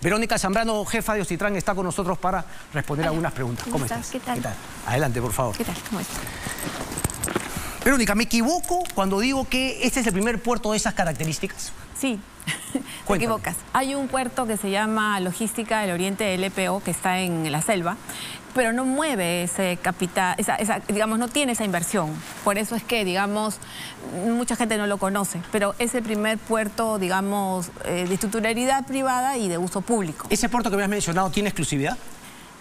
Verónica Zambrano, jefa de Ocitran, está con nosotros para responder algunas preguntas. ¿Cómo estás? ¿Qué tal? Adelante, por favor. ¿Qué tal? ¿Cómo estás? Verónica, ¿me equivoco cuando digo que este es el primer puerto de esas características? Sí, te equivocas. Hay un puerto que se llama Logística del Oriente del EPO, que está en la selva, pero no mueve ese capital, digamos, no tiene esa inversión. Por eso es que, digamos, mucha gente no lo conoce, pero es el primer puerto, digamos, de titularidad privada y de uso público. ¿Ese puerto que me has mencionado tiene exclusividad?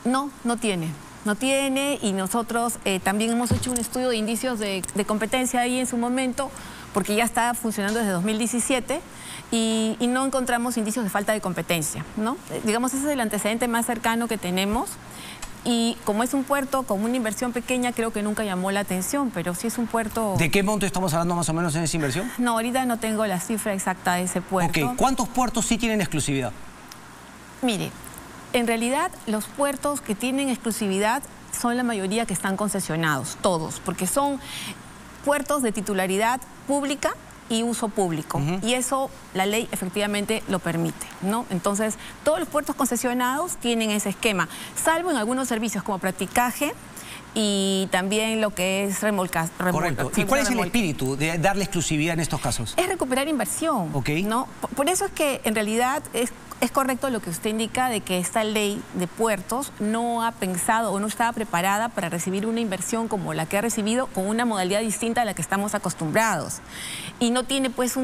No, no tiene. No tiene, y nosotros también hemos hecho un estudio de indicios de competencia ahí en su momento, porque ya está funcionando desde 2017 y no encontramos indicios de falta de competencia, ¿no? Digamos, ese es el antecedente más cercano que tenemos. Y como es un puerto con una inversión pequeña, creo que nunca llamó la atención, pero sí es un puerto... ¿De qué monto estamos hablando más o menos en esa inversión? No, ahorita no tengo la cifra exacta de ese puerto. Ok, ¿cuántos puertos sí tienen exclusividad? Mire, en realidad los puertos que tienen exclusividad son la mayoría que están concesionados, todos, porque son puertos de titularidad pública y uso público. Y eso la ley efectivamente lo permite, ¿no? Entonces, todos los puertos concesionados tienen ese esquema, salvo en algunos servicios como practicaje y también lo que es remolcas. Correcto. ¿Y cuál es el espíritu de darle exclusividad en estos casos? Es recuperar inversión, ¿no? Por eso es que en realidad es correcto lo que usted indica de que esta ley de puertos no ha pensado o no estaba preparada para recibir una inversión como la que ha recibido con una modalidad distinta a la que estamos acostumbrados. Y no tiene pues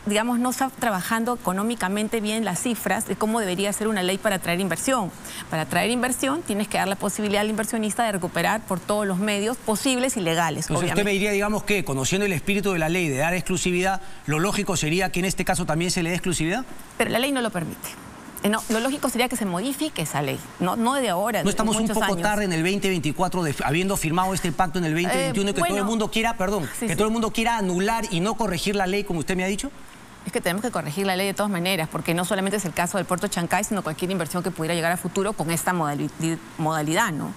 digamos, no está trabajando económicamente bien las cifras de cómo debería ser una ley para atraer inversión. Para atraer inversión tienes que dar la posibilidad al inversionista de recuperar por todos los medios posibles y legales. Entonces obviamente. Usted me diría, digamos, que conociendo el espíritu de la ley de dar exclusividad, lo lógico sería que en este caso también se le dé exclusividad. Pero la ley no lo permite. No, lo lógico sería que se modifique esa ley, no de ahora. ¿No estamos un poco tarde en el 2024, habiendo firmado este pacto en el 2021 y que todo el mundo quiera, todo el mundo quiera anular y no corregir la ley, como usted me ha dicho? Es que tenemos que corregir la ley de todas maneras, porque no solamente es el caso del puerto Chancay, sino cualquier inversión que pudiera llegar a futuro con esta modalidad, ¿no?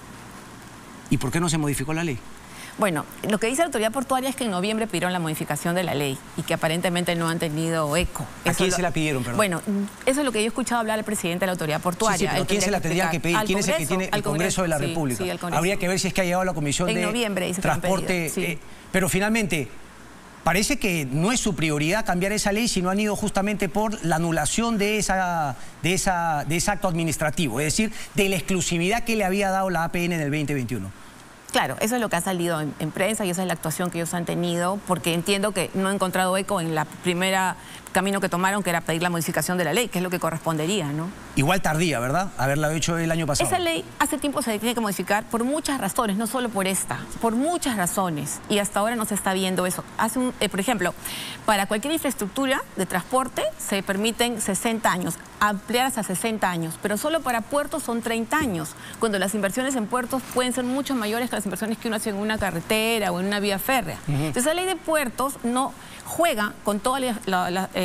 ¿Y por qué no se modificó la ley? Bueno, lo que dice la autoridad portuaria es que en noviembre pidieron la modificación de la ley y que aparentemente no han tenido eco. ¿A quién se la pidieron, perdón? Bueno, eso es lo que yo he escuchado hablar al presidente de la autoridad portuaria. Sí, pero ¿quién se la tendría que pedir? ¿Quién es el que tiene el Congreso de la República? Sí, el Congreso. Habría que ver si es que ha llegado a la Comisión de noviembre, Transporte. Sí. Pero finalmente, parece que no es su prioridad cambiar esa ley, sino han ido justamente por la anulación de ese acto administrativo, es decir, de la exclusividad que le había dado la APN en el 2021. Claro, eso es lo que ha salido en prensa y esa es la actuación que ellos han tenido, porque entiendo que no he encontrado eco en la primera camino que tomaron, que era pedir la modificación de la ley, que es lo que correspondería, ¿no? Igual tardía, ¿verdad? Haberla hecho el año pasado. Esa ley hace tiempo se tiene que modificar por muchas razones, no solo por esta, por muchas razones, y hasta ahora no se está viendo eso. Por ejemplo, para cualquier infraestructura de transporte se permiten 60 años, ampliar hasta 60 años, pero solo para puertos son 30 años, cuando las inversiones en puertos pueden ser mucho mayores que las inversiones que uno hace en una carretera o en una vía férrea. Entonces la ley de puertos no juega con todas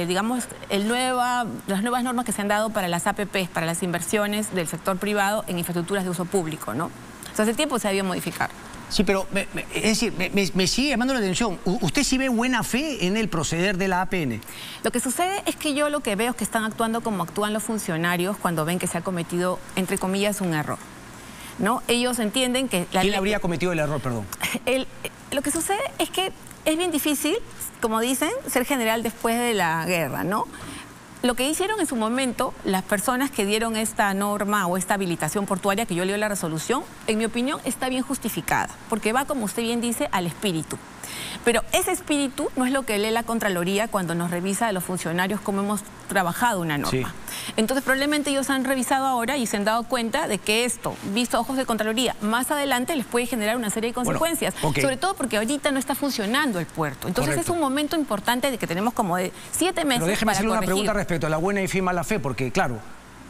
digamos, las nuevas normas que se han dado para las APPs, para las inversiones del sector privado en infraestructuras de uso público, ¿no? O sea, hace tiempo se debió modificar. Sí, pero es decir, me sigue llamando la atención. ¿Usted sí ve buena fe en el proceder de la APN? Lo que sucede es que yo lo que veo es que están actuando como actúan los funcionarios cuando ven que se ha cometido, entre comillas, un error, ¿no? Ellos entienden que... ¿Quién habría cometido el error, perdón? Lo que sucede es que es bien difícil, como dicen, ser general después de la guerra, ¿no? Lo que hicieron en su momento las personas que dieron esta norma o esta habilitación portuaria, que yo leo la resolución, en mi opinión está bien justificada, porque va, como usted bien dice, al espíritu. Pero ese espíritu no es lo que lee la Contraloría cuando nos revisa a los funcionarios cómo hemos trabajado una norma. Sí. Entonces probablemente ellos han revisado ahora y se han dado cuenta de que esto, visto a ojos de Contraloría, más adelante les puede generar una serie de consecuencias. Bueno, sobre todo porque ahorita no está funcionando el puerto. Entonces es un momento importante de que tenemos como de 7 meses. Pero déjeme hacerle una pregunta respecto a la buena y mala fe, porque claro,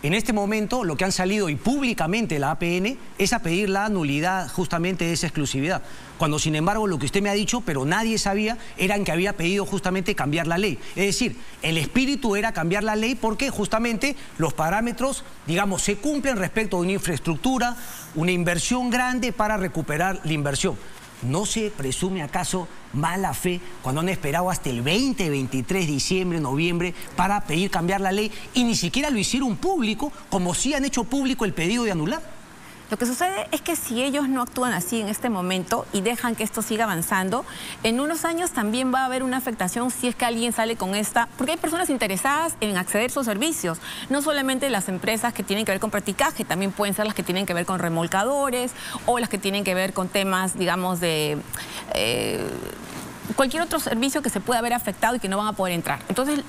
en este momento lo que han salido y públicamente la APN es a pedir la nulidad justamente de esa exclusividad. Cuando sin embargo lo que usted me ha dicho, pero nadie sabía, eran que había pedido justamente cambiar la ley. Es decir, el espíritu era cambiar la ley porque justamente los parámetros, digamos, se cumplen respecto a una infraestructura, una inversión grande para recuperar la inversión. ¿no se presume acaso mala fe cuando han esperado hasta el 20, 23 de diciembre, noviembre para pedir cambiar la ley y ni siquiera lo hicieron público, como sí han hecho público el pedido de anular? Lo que sucede es que si ellos no actúan así en este momento y dejan que esto siga avanzando, en unos años también va a haber una afectación si es que alguien sale con esta, porque hay personas interesadas en acceder a sus servicios, no solamente las empresas que tienen que ver con practicaje, también pueden ser las que tienen que ver con remolcadores o las que tienen que ver con temas, digamos, de cualquier otro servicio que se pueda haber afectado y que no van a poder entrar. Entonces,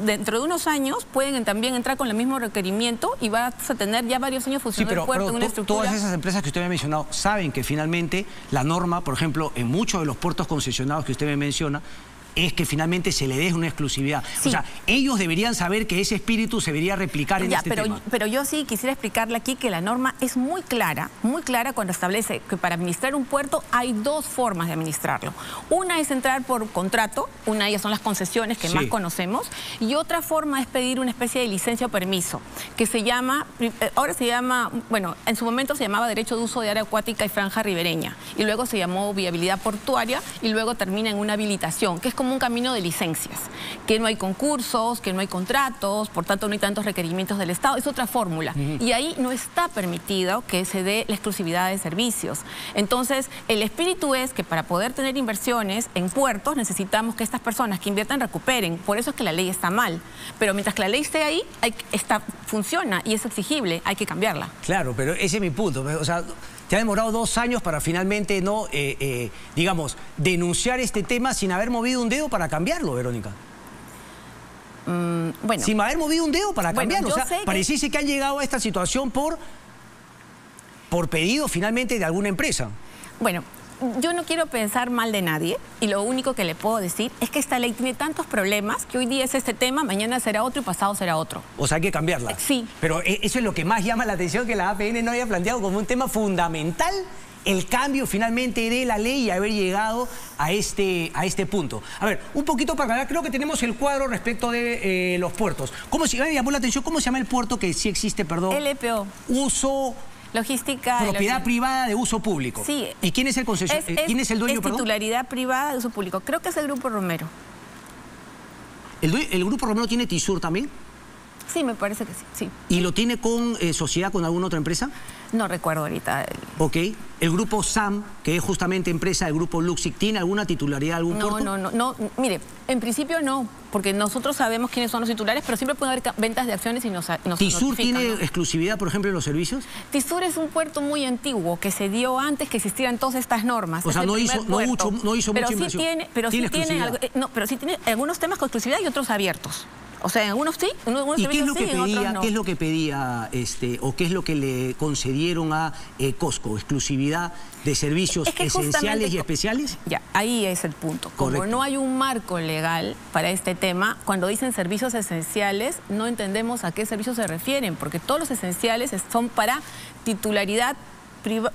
dentro de unos años pueden también entrar con el mismo requerimiento y vas a tener ya varios años funcionando el puerto en una estructura. Todas esas empresas que usted me ha mencionado saben que finalmente la norma, por ejemplo, en muchos de los puertos concesionados que usted me menciona, es que finalmente se le dé una exclusividad. Sí. O sea, ellos deberían saber que ese espíritu se debería replicar en este tema. Pero yo sí quisiera explicarle aquí que la norma es muy clara cuando establece que para administrar un puerto hay dos formas de administrarlo. Una es entrar por contrato, una de ellas son las concesiones que más conocemos, y otra forma es pedir una especie de licencia o permiso, que se llama, ahora se llama, bueno, en su momento se llamaba Derecho de Uso de Área Acuática y Franja Ribereña, y luego se llamó Viabilidad Portuaria, y luego termina en una habilitación, que es como un camino de licencias, que no hay concursos, que no hay contratos, por tanto no hay tantos requerimientos del Estado, es otra fórmula. Y ahí no está permitido que se dé la exclusividad de servicios. Entonces, el espíritu es que para poder tener inversiones en puertos necesitamos que estas personas que inviertan recuperen, por eso es que la ley está mal. Pero mientras que la ley esté ahí, funciona y es exigible, hay que cambiarla. Claro, pero ese es mi punto, o sea, te ha demorado 2 años para finalmente no, digamos, denunciar este tema sin haber movido un dedo para cambiarlo, Verónica. Bueno. Sin haber movido un dedo para cambiarlo. O sea, pareciese que han llegado a esta situación por pedido finalmente de alguna empresa. Bueno, yo no quiero pensar mal de nadie y lo único que le puedo decir es que esta ley tiene tantos problemas que hoy día es este tema, mañana será otro y pasado será otro. O sea, hay que cambiarla. Sí. Pero eso es lo que más llama la atención, que la APN no haya planteado como un tema fundamental el cambio finalmente de la ley y haber llegado a este punto. A ver, un poquito para acá, creo que tenemos el cuadro respecto de los puertos. Me llamó la atención, ¿cómo se llama el puerto que sí existe, perdón? LPO. Uso... Logística... Propiedad privada de uso público. Sí. ¿Y quién es el concesionario? ¿Quién es el dueño, perdón? Es titularidad privada de uso público. Creo que es el Grupo Romero. ¿El Grupo Romero tiene TISUR también? Sí, me parece que sí. ¿Y lo tiene con sociedad con alguna otra empresa? No recuerdo ahorita. Ok. ¿El Grupo SAM, que es justamente empresa del Grupo Luxic, tiene alguna titularidad de algún puerto? No. Mire, en principio no, porque nosotros sabemos quiénes son los titulares, pero siempre pueden haber ventas de acciones y nos ¿TISUR tiene exclusividad, por ejemplo, en los servicios? TISUR es un puerto muy antiguo, que se dio antes que existieran todas estas normas. O sea, no hizo mucha inversión. Pero sí tiene algunos temas con exclusividad y otros abiertos. O sea, en algunos sí, en algunos servicios sí, en otros no. ¿Qué es lo que pedía, o qué es lo que le concedieron a Cosco? ¿Exclusividad de servicios esenciales y especiales? Ya, ahí es el punto. Correcto. Como no hay un marco legal para este tema, cuando dicen servicios esenciales, no entendemos a qué servicios se refieren, porque todos los esenciales son para titularidad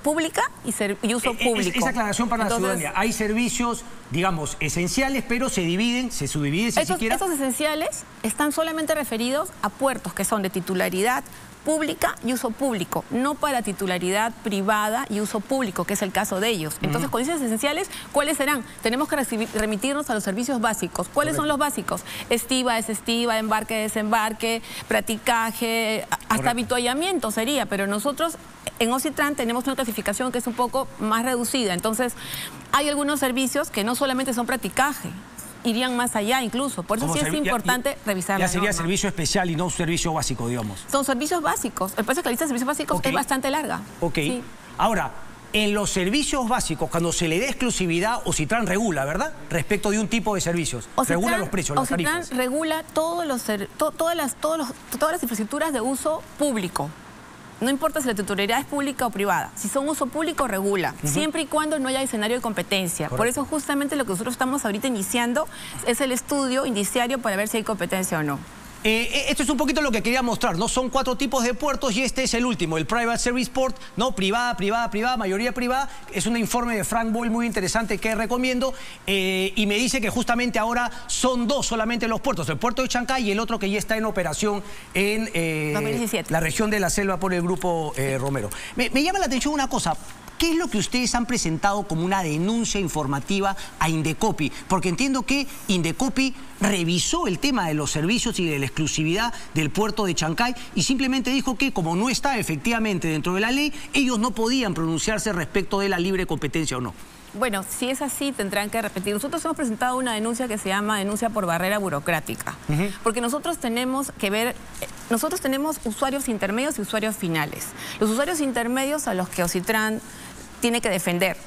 pública y uso público. Esa aclaración para la ciudadanía. Hay servicios, digamos, esenciales, pero se subdividen si siquiera. Esos esenciales están solamente referidos a puertos que son de titularidad pública y uso público, no para titularidad privada y uso público, que es el caso de ellos. Entonces, cuando dices esenciales, ¿cuáles serán? Tenemos que remitirnos a los servicios básicos. ¿Cuáles son los básicos? Estiva, embarque, desembarque, practicaje, hasta avituallamiento sería, pero nosotros en OCITRAN tenemos una clasificación que es un poco más reducida. Entonces, hay algunos servicios que no solamente son practicaje, irían más allá incluso. Por eso sí es importante revisar. Ya sería servicio especial y no un servicio básico, digamos. Son servicios básicos. El precio que la lista de servicios básicos es bastante larga. Ok. Sí. Ahora, en los servicios básicos, cuando se le dé exclusividad, OCITRAN regula, ¿verdad? Respecto de un tipo de servicios. Regula los precios, las tarifas. OCITRAN regula todas las infraestructuras de uso público. No importa si la titularidad es pública o privada. Si son uso público, regula. Siempre y cuando no haya escenario de competencia. Correcto. Por eso justamente lo que nosotros estamos ahorita iniciando es el estudio indiciario para ver si hay competencia o no. Esto es un poquito lo que quería mostrar, ¿no? Son 4 tipos de puertos y este es el último, el Private Service Port, ¿no? Privada, mayoría privada. Es un informe de Frank Boyle muy interesante que recomiendo y me dice que justamente ahora son 2 solamente los puertos, el puerto de Chancay y el otro que ya está en operación en 2017. La región de la selva por el Grupo Romero. Me llama la atención una cosa. ¿qué es lo que ustedes han presentado como una denuncia informativa a Indecopi? Porque entiendo que Indecopi revisó el tema de los servicios y de la exclusividad del puerto de Chancay y simplemente dijo que como no está efectivamente dentro de la ley, ellos no podían pronunciarse respecto de la libre competencia o no. Bueno, si es así, tendrán que repetir. Nosotros hemos presentado una denuncia que se llama denuncia por barrera burocrática. Porque nosotros tenemos que ver, nosotros tenemos usuarios intermedios y usuarios finales. Los usuarios intermedios a los que Ocitran tiene que defender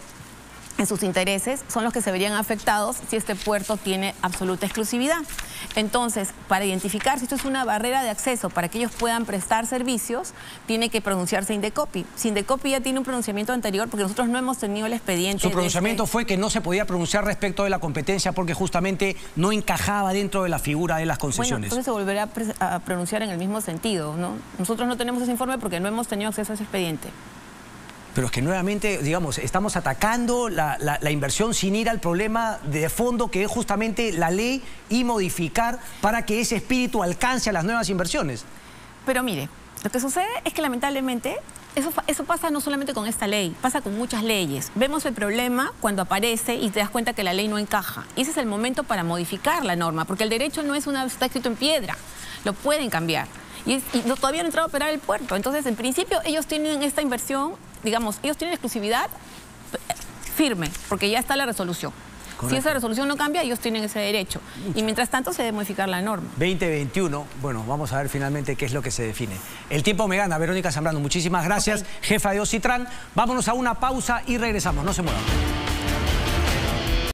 en sus intereses son los que se verían afectados si este puerto tiene absoluta exclusividad. Entonces, para identificar si esto es una barrera de acceso para que ellos puedan prestar servicios, tiene que pronunciarse Indecopi. Si Indecopi ya tiene un pronunciamiento anterior, porque nosotros no hemos tenido el expediente. Su pronunciamiento fue que no se podía pronunciar respecto de la competencia porque justamente no encajaba dentro de la figura de las concesiones. Bueno, entonces se volverá a pronunciar en el mismo sentido, ¿no? Nosotros no tenemos ese informe porque no hemos tenido acceso a ese expediente. Pero es que nuevamente, digamos, estamos atacando la inversión sin ir al problema de fondo que es justamente la ley y modificar para que ese espíritu alcance a las nuevas inversiones. Pero mire, lo que sucede es que lamentablemente eso pasa no solamente con esta ley, pasa con muchas leyes. Vemos el problema cuando aparece y te das cuenta que la ley no encaja. Y ese es el momento para modificar la norma, porque el derecho no está escrito en piedra, lo pueden cambiar. Y todavía no ha entrado a operar el puerto. Entonces, en principio, ellos tienen esta inversión, digamos, ellos tienen exclusividad firme, porque ya está la resolución. Correcto. Si esa resolución no cambia, ellos tienen ese derecho. Y mientras tanto, se debe modificar la norma. 2021, bueno, vamos a ver finalmente qué es lo que se define. El tiempo me gana, Verónica Zambrano. Muchísimas gracias, jefa de Ocitran. Vámonos a una pausa y regresamos. No se muevan.